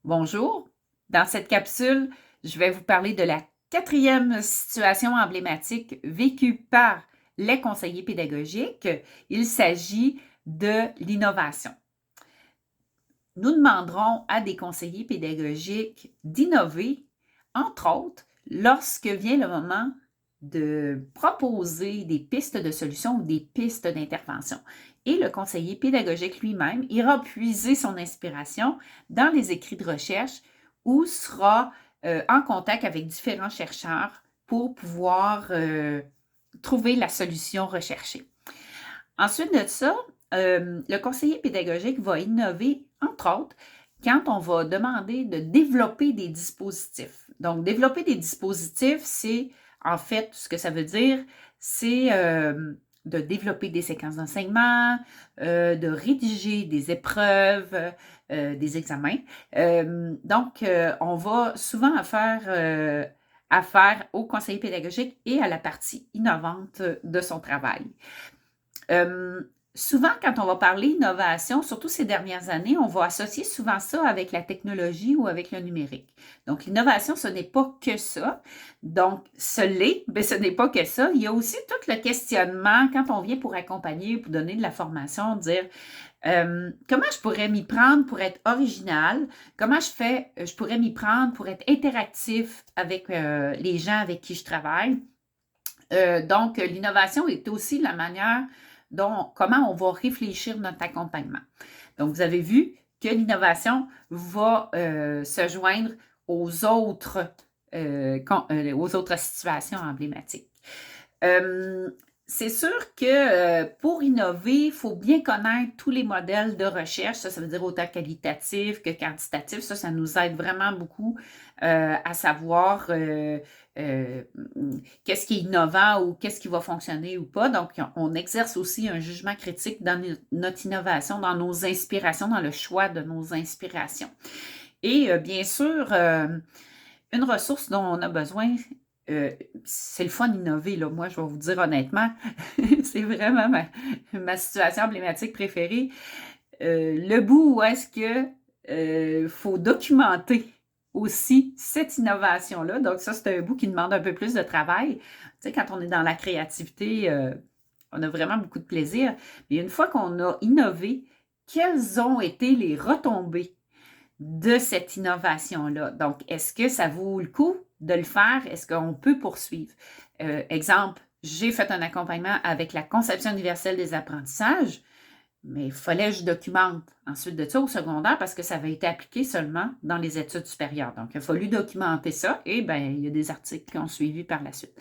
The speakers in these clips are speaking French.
Bonjour, dans cette capsule, je vais vous parler de la quatrième situation emblématique vécue par les conseillers pédagogiques. Il s'agit de l'innovation. Nous demanderons à des conseillers pédagogiques d'innover, entre autres, lorsque vient le moment de proposer des pistes de solutions ou des pistes d'intervention. Et le conseiller pédagogique lui-même ira puiser son inspiration dans les écrits de recherche ou sera en contact avec différents chercheurs pour pouvoir trouver la solution recherchée. Ensuite de ça, le conseiller pédagogique va innover, entre autres, quand on va demander de développer des dispositifs. Donc, développer des dispositifs, c'est en fait ce que ça veut dire, c'est de développer des séquences d'enseignement, de rédiger des épreuves, des examens. Donc, on va souvent affaire au conseiller pédagogique et à la partie innovante de son travail. Souvent, quand on va parler innovation, surtout ces dernières années, on va associer souvent ça avec la technologie ou avec le numérique. Donc, l'innovation, ce n'est pas que ça. Donc, ce l'est, mais ce n'est pas que ça. Il y a aussi tout le questionnement quand on vient pour accompagner, pour donner de la formation, dire comment je pourrais m'y prendre pour être original, comment je pourrais m'y prendre pour être interactif avec les gens avec qui je travaille. Donc, l'innovation est aussi la manière comment on va réfléchir notre accompagnement. Donc, vous avez vu que l'innovation va se joindre aux autres situations emblématiques. C'est sûr que pour innover, il faut bien connaître tous les modèles de recherche. Ça veut dire autant qualitatif que quantitatif. Ça nous aide vraiment beaucoup à savoir qu'est-ce qui est innovant ou qu'est-ce qui va fonctionner ou pas. Donc, on exerce aussi un jugement critique dans notre innovation, dans nos inspirations, dans le choix de nos inspirations. Et bien sûr, une ressource dont on a besoin, c'est le fun d'innover, là. Moi, je vais vous dire honnêtement, c'est vraiment ma situation emblématique préférée. Le bout où est-ce que faut documenter aussi cette innovation-là. Donc, ça, c'est un bout qui demande un peu plus de travail. Tu sais, quand on est dans la créativité, on a vraiment beaucoup de plaisir. Mais une fois qu'on a innové, quelles ont été les retombées de cette innovation-là? Donc, est-ce que ça vaut le coup de le faire? Est-ce qu'on peut poursuivre? Exemple, j'ai fait un accompagnement avec la conception universelle des apprentissages, mais il fallait que je documente ensuite de ça au secondaire parce que ça avait été appliqué seulement dans les études supérieures. Donc, il a fallu documenter ça et bien, il y a des articles qui ont suivi par la suite.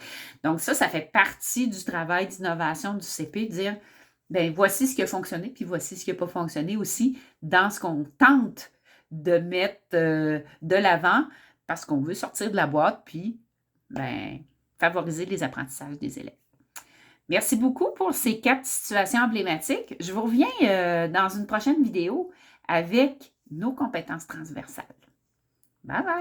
Donc, ça fait partie du travail d'innovation du CP, de dire, bien, voici ce qui a fonctionné, puis voici ce qui n'a pas fonctionné aussi dans ce qu'on tente de mettre de l'avant parce qu'on veut sortir de la boîte, puis bien, favoriser les apprentissages des élèves. Merci beaucoup pour ces 4 situations emblématiques. Je vous reviens dans une prochaine vidéo avec nos compétences transversales. Bye bye!